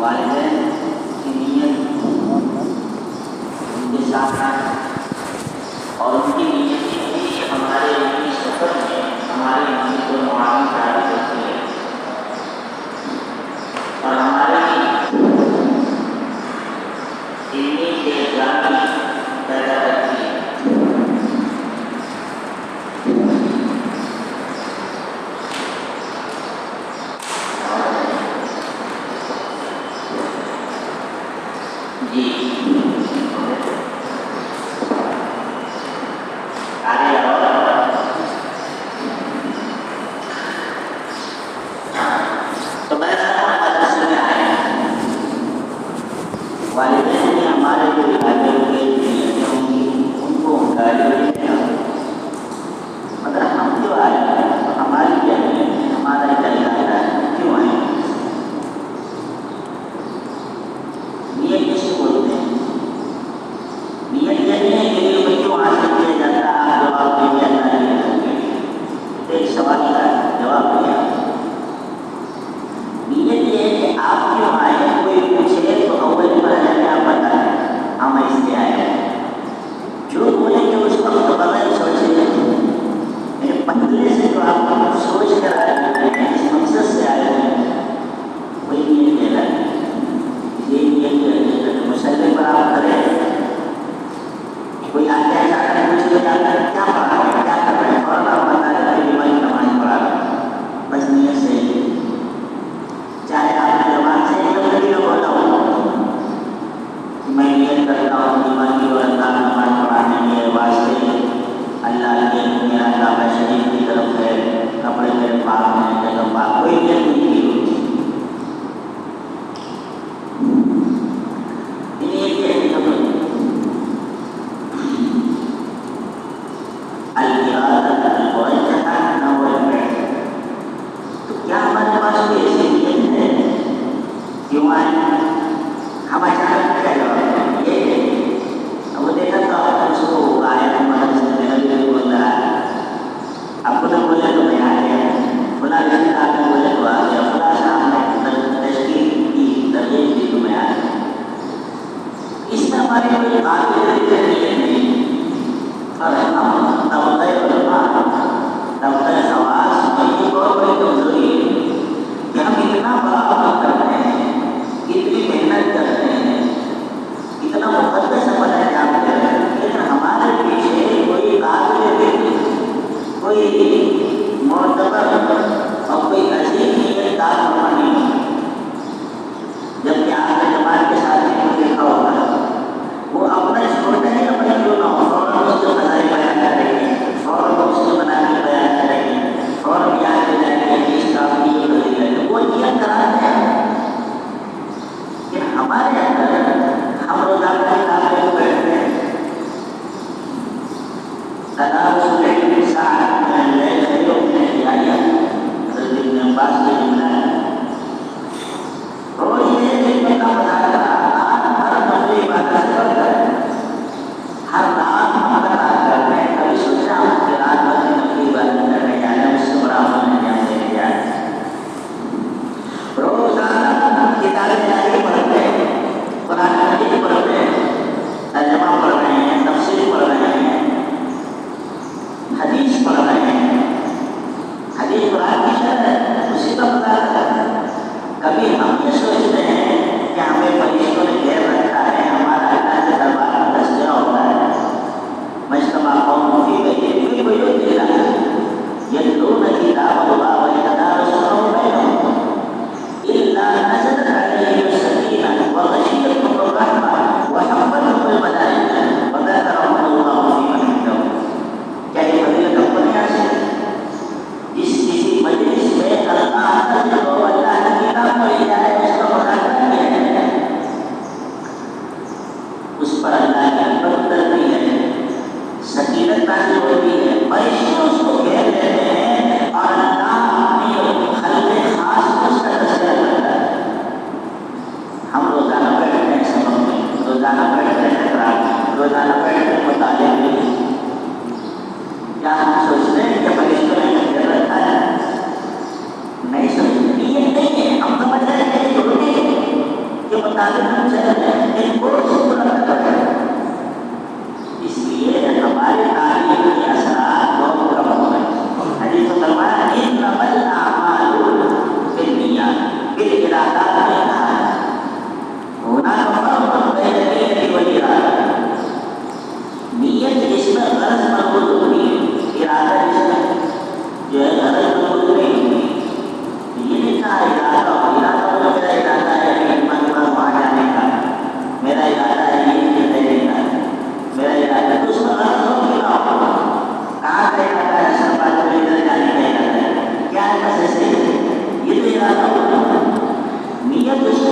والدین کی نیت ان کے ساتھ اور ان کی نیت بھی ہمارے علمی سفر میں ہمارے علم کو معاون جاری کرتی ہے اور ہمارے علمی تیزگامی پیدا کرتی ہے۔ جی تو میں مدرسے میں آئے والدین نے ہمارے جو ارادے ہوئے ان کو مگر ہم جو آئے تو ہماری کیا ہے، ہمارا کیا ارادہ ہے، کیوں آئے؟ نیت کس کو بولتے ہیں؟ نیت یہ نہیں ہے کہ یہ کیوں حاصل کیا جاتا ہے، آپ جواب دیں گے اللہ یہ کریں گے، ایک سوال کا جواب دیا۔ نیت یہ ہے کہ آپ کیوں آئے، کوئی پوچھے تو اول پر جانے آپ بتائیں ہم اس لیے آئے ہیں۔ جو بولے کہ اس وقت بغیر سوچے میرے پہلے سے جو آپ سوچ کر آئے ہیں اس مقصد سے آئے ہیں وہی نیت کہلاتی ہے۔ یہ نیت مسلم پر آپ کریں، کوئی آتے ہیں جا کر کچھ لے جاتا ہے کیا پڑھا ہے کیا کر رہے ہیں اور آپ بتا رہے ہیں بیماری نماز پڑھا رہے ہیں، بس نیت سے چاہے آپ کی زبان سے ایک نہ بولا ہو کہ میں نیت کرتا ہوں بیماری اور اللہ نماز پڑھانے کے واسطے اللہ کے میرا کعبہ شریف کی طرف ہے، کپڑے میرے پاک ہیں، جگہ پاک، کوئی نیت نہیں کی ہوتی۔ تو کیا ہمارے پاس کوئی ایسی نیت ہے کیوں آئے؟ ہم اچانک کیا جواب یہ ہے وہ دیکھا تو اس کو آئے بول رہا ہے، اب خود بولے تو میں آ گیا، فلاں رشتے دار نے بولے تو آ گیا، فلاں صاحب نے تشکیل کی ترغیب دی تو میں آ گیا۔ اس میں ہماری کوئی بات نہیں اور ہم طبقۂ علماء طبقۂ خواص میں یہ بہت بڑی کمزوری ہے کہ ہم اتنا بڑا عمل کر رہے ہیں، اتنی محنت کر رہے ہیں، اتنا مقدس عمل انجام دے رہے ہیں، لیکن ہمارے پیچھے کوئی قابل ذکر، کوئی معتبر اور کوئی عظیم نیت دار نہیں ہے۔ جبکہ آپ نے جماعت کے ساتھ کو دیکھا ہوگا وہ اپنے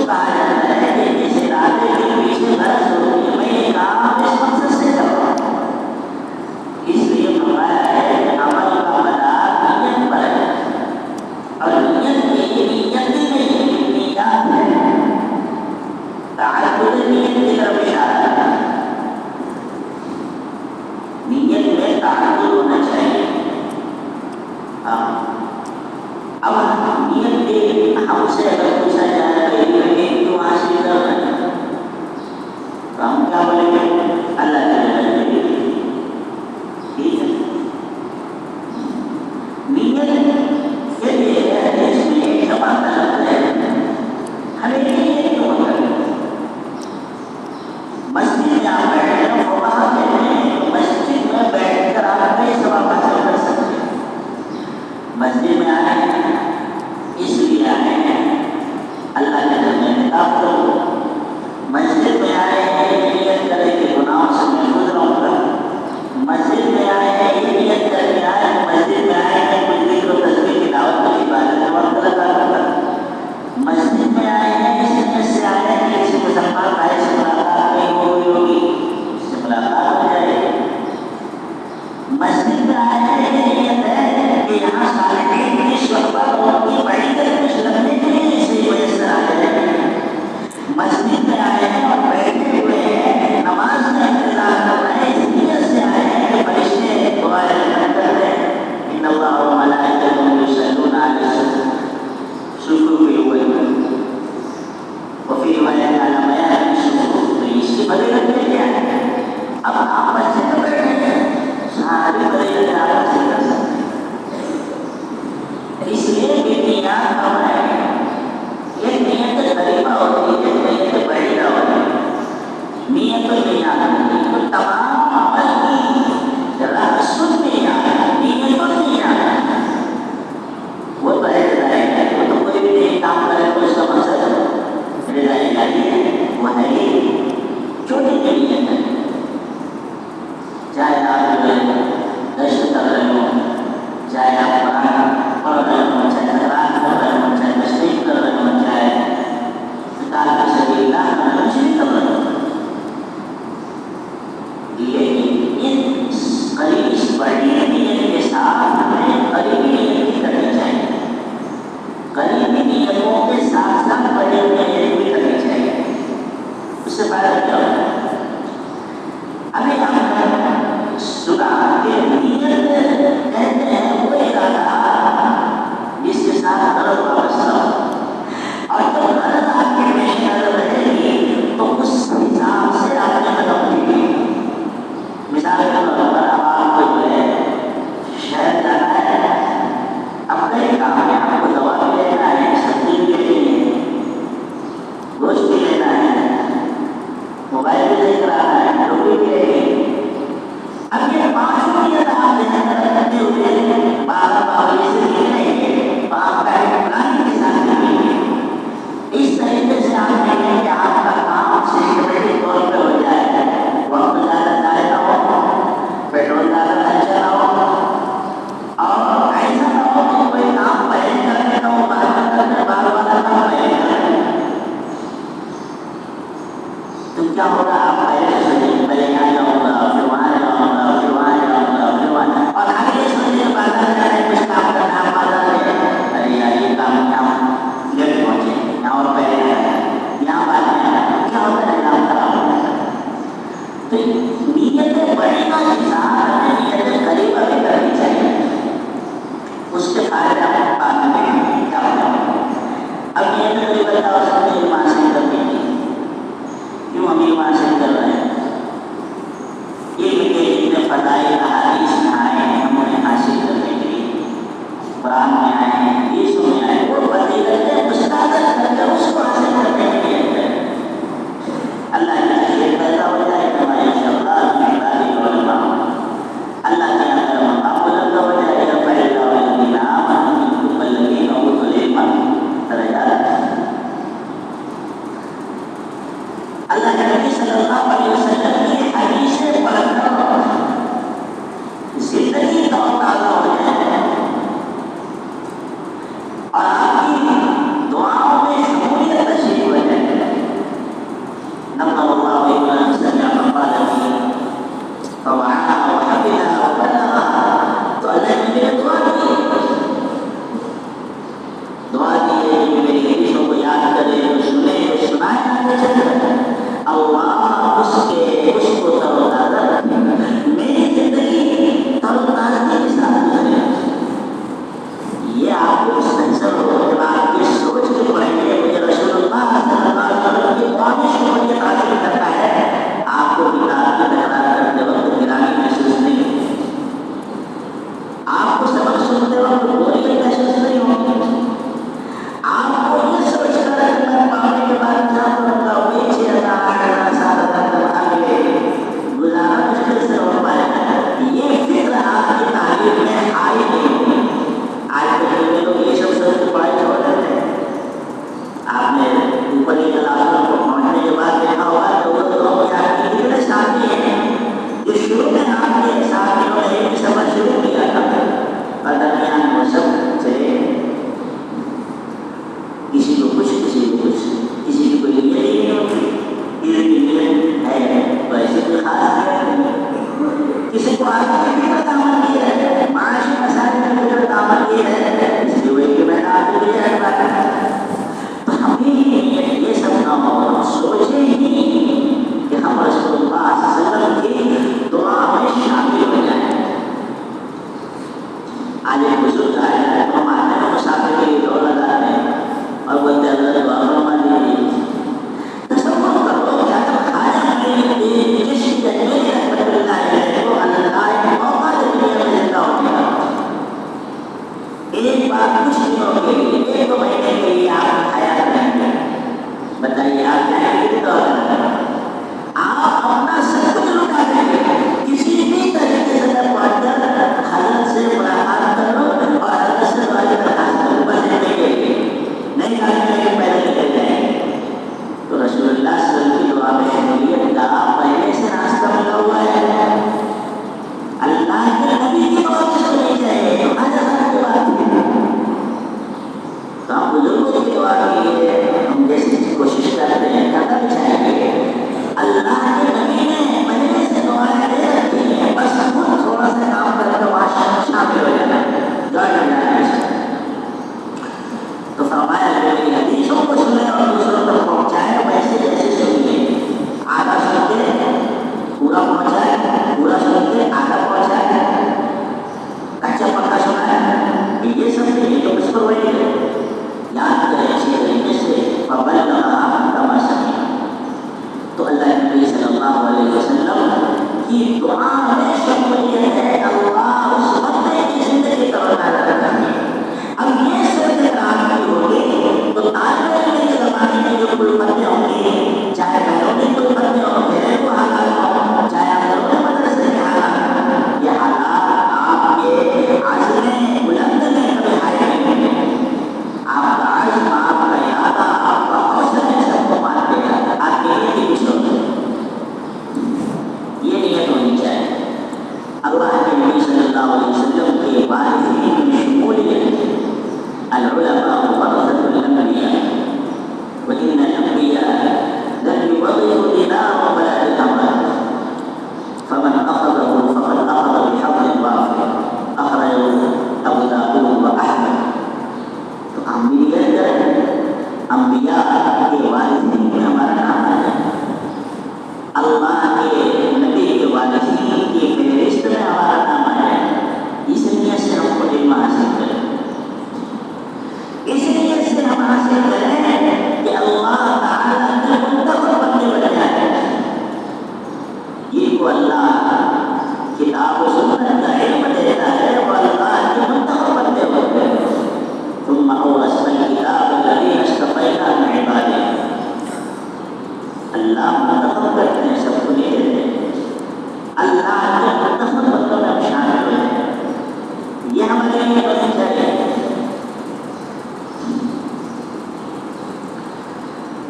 کہا جاتا ہے کہ اس ارادے کے پیچھے غرض ہوتی ہے میں یہ کام اس مقصد سے کر رہا ہوں، اس لیے فرمایا ہے کہ عمل کا مدار نیت پر ہے، اور نیت کی نیت نہیں نیات ہے، تعبد نیت کی طرف اشارہ ہے، نیت میں تعبد ہونا چاہیے۔ اب نیت کے ہم سے اگر پوچھا جائے کہ کیوں حاصل کر رہے ہیں تو ہم کیا بولیں گے؟ اللہ کے لیے۔ ٹھیک ہے، نیت کے لیے اس میں جمع طلب ہے، ہمیں نیت کیوں کریں؟ مسجد میں آپ بیٹھے ہیں، فقہا کہتے ہیں مسجد میں بیٹھ کر آپ کئی ثواب حاصل کر سکتے ہیں۔ مسجد میں آئے ہیں اس لیے آئے ہیں اللہ کے گھر میں کتاب کرو، مسجد میں آئے ہیں نیت کرے کہ گناہوں سے محفوظ رہوں گا، مسجد میں آئے ہیں یہ نیت کر کے آئے ہیں مسجد میں آئے ہیں کچھ ذکر و تسبیح کی دعوت کی عبادت میں وقت لگا کروں گا، مسجد میں آئے ہیں اس نیت سے آئے ہیں کہ کسی مسلمان بھائی سے ملاقات نہیں ہوگی اس سے ملاقات ہو جائے گی، مسجد میں آئے ہیں یہ نیت ہے کہ یہاں صالحین کی صحبت اور کی بعیدت کچھ لگنے کے لیے اسے میسر آ جائے، مسجد میں آئے ہیں اور بیٹھے ہوئے ہیں نماز کا انتظار کر رہے ہیں، اس نیت سے آئے ہیں کہ فرشتے دعائیں کرتے ہیں ان اللہ و ملائکتہ یصلون علی الصفوف وفی روایت علی میان الصفوف، تو اس کی فضیلت کیا ہے؟ اب آپ مسجد میں بیٹھے ہیں ساری فضیلت آپ سے کر سکتے ہیں، اس لیے کہ نیت ہمارے ایک نیت غریبہ ہوتی ہے، ایک نیت بعیدہ ہوتی ہے، نیت و نیت تو تمام عمل کی رأس نیت، نیت و نیت وہ تو ہے رضائے، وہ تو کوئی بھی نہیں کام کرے تو اس کا مقصد رضائے ہے، وہ ہے ہی چھوٹی نیت ہے، چاہے آپ دشت کر رہے ہو، چاہے آپ قرآن پڑھ رہے ہو، چاہے قرآن پڑھ رہے ہو، چاہے تشریف کر رہے ہو، چاہے کتاب کی سبیل اللہ میں کچھ بھی کر رہے ہو، لیکن اس بڑی نیت کے ساتھ ہمیں قریبی نیت بھی کرنی چاہیے، قریبی نیتوں کے ساتھ ساتھ بڑی نیت بھی کرنی چاہیے، اس سے فائدہ کیا ہوتا ہے؟ ابھی ہم سنا کہ نیت کہتے ہیں وہ ارادہ جس کے ساتھ غرض وابستہ ہو، اور جب غرض آپ کے پیش نظر رہے گی تو اس حساب سے آپ نے قدم اٹھائے گی۔ مثال کے طور پر اب آپ کو جو ہے شہر جانا ہے، اب کئی کام ہے، آپ کو دوا بھی لینا ہے، سبزی بھی لینی ہے، گوشت بھی لینا ہے، موبائل بھی لے کر آنا ہے، ٹوپی بھی لینی ہے، اب یہ پانچوں نیت آپ کرتے ہوئے بار بار سے نہیں ہے، آپ کا ایک پلان کے ساتھ نہیں ہے، اس طریقے سے آپ دیکھیں کہ آپ کا کام سسٹمیٹک طور پہ ہو جائے، وقت زیادہ ضائع نہ ہو، پیٹرول زیادہ خرچہ نہ ہو، اور ایسا نہ ہو کہ کوئی کام پہلے کرنے کا وہ بعد میں کرنے بعد والا کام پہلے کرنے، تو کیا ہوگا؟ آپ پہلے سوچیں پہلے یہاں جاؤں گا، پھر وہاں جاؤں گا، پھر وہاں جاؤں گا، پھر وہاں، اور آگے سوچیں کہ بازار جانا ہے، کچھ کام کرنا ہے بازار میں، ارے یار یہ کام یہاں لیٹ پہنچے، یہاں اور پہلے یہاں بعد میں، کیا ہوتا ہے کام خراب ہو جاتا ہے۔ تو نیت بڑی کا حساب ہمیں نیت قریبہ بھی کرنی چاہیے، اس کے فائدے آپ بعد میں دیکھیں گے کیا ہوتا ہے۔ اب نیت قریبہ کا ہو سکتے ہیں علم حاصل کرنے کی، کیوں ہم علم حاصل کر رہے ہیں؟ علم کے اتنے فضائل احادیث میں آئے ہیں، ہم انہیں حاصل کرنے کے لیے قرآن میں آئے ہیں، حدیثوں میں آئے ہیں، وہ فضیلتیں مستعد کر کے اس کو حاصل کرنے کے لیے اللہ کی تشریف پیدا ہو جائے کہ ہمارے شباب میں عبادی علماء اللہ کے اندر مقام بلند ہو جائے گا، فائدہ الذین آمنوا منکم والذین اوتوا العلم درجات۔ اللہ کے نبی صلی اللہ علیہ وسلم کی حدیثیں پڑھ کر زندگی کا تازہ ہو جائے اور آپ کی دعاؤں میں شمولیت نصیب ہو جائے، بعد کچھ دنوں کے لیے 1 مہینے کے لیے آپ حیات رہیں گے. بتائیے آپ جائیں گے تو آپ اپنا سب کچھ لٹا دیں گے. کسی بھی طریقے سے پہنچ کر حضرت سے ملاقات کرو اور حضرت سے دعا درخواست کرو بچنے کے لیے. نہیں جانے کے پہلے نکل جائیں گے. تو رسول اللہ صلی اللہ علیہ وسلم کی دعا میں شمولیت کا پہلے سے راستہ بنا ہوا ہے. اللہ کے نبی کی دعا سے نہیں چاہیے تو حضرت کی بات ہے. تو ہم بزرگوں کی دعا کے لیے ہم جیسی کوشش کرتے ہیں کرنا بھی چاہیے. اللہ کے نبی نے پہلے سے دعائیں دے رکھی ہیں، بس خود تھوڑا سا کام کر کے وہاں شامل ہو جانا ہے، جوائن ہو جانا ہے. تو فرمایا میری حدیثوں کو سنیں اور دوسروں تک پہنچائیں ویسے جیسے سنیے. آدھا سن کے پورا پہنچائے، پورا سن کے آدھا پہنچائے، کچا پکا سنائے، یہ سب نہیں تو کچھ پر وہی ہے. یاد کریں اچھی طریقے سے فبلغ کما سمع. تو اللہ نبی صلی اللہ علیہ وسلم کی دعا میں شمولیت ہے. اللہ اس بندے کی زندگی تمنا کرتا ہے. اب یہ سب اگر ہوگی تو طالب علم کے زمانے میں جو کلپتیں ہوں گی، چاہے بیرونی کلپتیں ہوں، میرے کو حالات ہوں، چاہے اندرونی مدرسے کے حالات، یہ حالات آپ کے عزم بلند میں کبھی ہائے نہیں ہوں گے. آپ کا عزم، آپ کا ارادہ، آپ کا حوصلہ سب کو مان دے گا. آپ کے لیے کچھ ہوگا، یہ نیت ہونی چاہیے. اللہ کے نبی صلی اللہ علیہ وسلم کے وارثین میں شمولیت العلماء ورثة الأنبياء وإن الأنبياء لم يورثوا دينارا ولا درهما فمن أخذه فقد أخذ بحظ وافر. أخرجه أبو داود وأحمد. تو انبیاء کے وارثین میں ہمارا نام آ جائے. اللہ کے نبی کے وارثین کی فہرست میں ہمارا نام آ جائے. اس لیے سے ہم کو علم حاصل کریں، اس لیے سے ہم حاصل کریں کہ اللہ تعالیٰ کے منتخب بندے بن جائیں. جن کو اللہ کتاب و سنت کا علم دیتا ہے وہ اللہ کے منتخب بندے ہوتے ہیں. ثم أورثنا الكتاب الذين اصطفينا من عبادنا. اللہ منتخب کرتے ہیں، سب کو نہیں دیتے. اللہ کے منتخب بندوں میں ہم شامل ہو جائیں. یہ ہمارے لیے بننا چاہیے.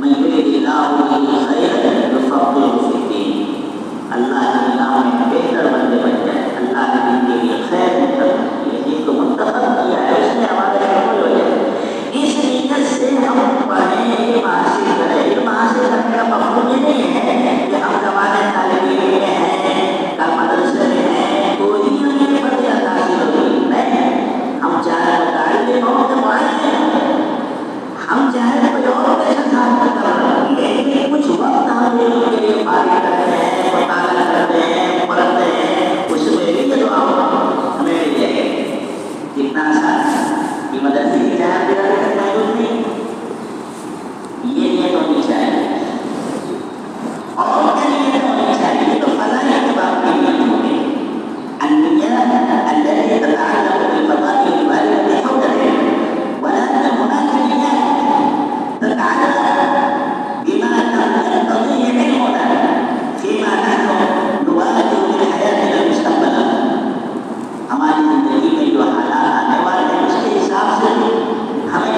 من يرد الله به خيرا يفقهه في الدين. اللہ کے نام میں بہتر بندے بن جائے. اللہ نے دین کے لیے خیر منتخب کیا، دین کو منتخب کیا ہے، اس نے ہمارے شامل ہو جائے. اس نیت سے ہم پڑھیں، علم حاصل کریں. علم حاصل کرنے کا مفہوم یہ نہیں ہے کہ ہم زمانے طالب علم میں ہیں، کل مدرسے میں ہیں تو ہی ہمیں فضیلت حاصل ہوگی. نہیں، ہم چاہے متعلم ہوں کہ معلم، ہم چاہے کوئی اور پیشہ ساتھ کر رہے ہیں، لیکن کچھ وقت ہم علم کے لیے فارغ کرتے ہیں، مطالعہ کرتے ہیں، پڑھتے ہیں، اس میں بھی یہ دعا ہمیں مل جائے گی. کتنا آسان ہے یہ مدرسے کی جہاں پہ کرنا ہے. یہ نیت ہونی چاہیے اور کیا نیت ہونی چاہیے. تو فضائل کے بات کی نیت ہوگی. النیت التي تتعلق بالفضائل الواردة بحول العلم، ولكن هناك نيات تتعلق بما يقتضيه علمنا فيما نحن نواجه من حياتنا المستقبلة. ہماری زندگی میں جو حالات آنے والے ہیں اس کے حساب سے ہمیں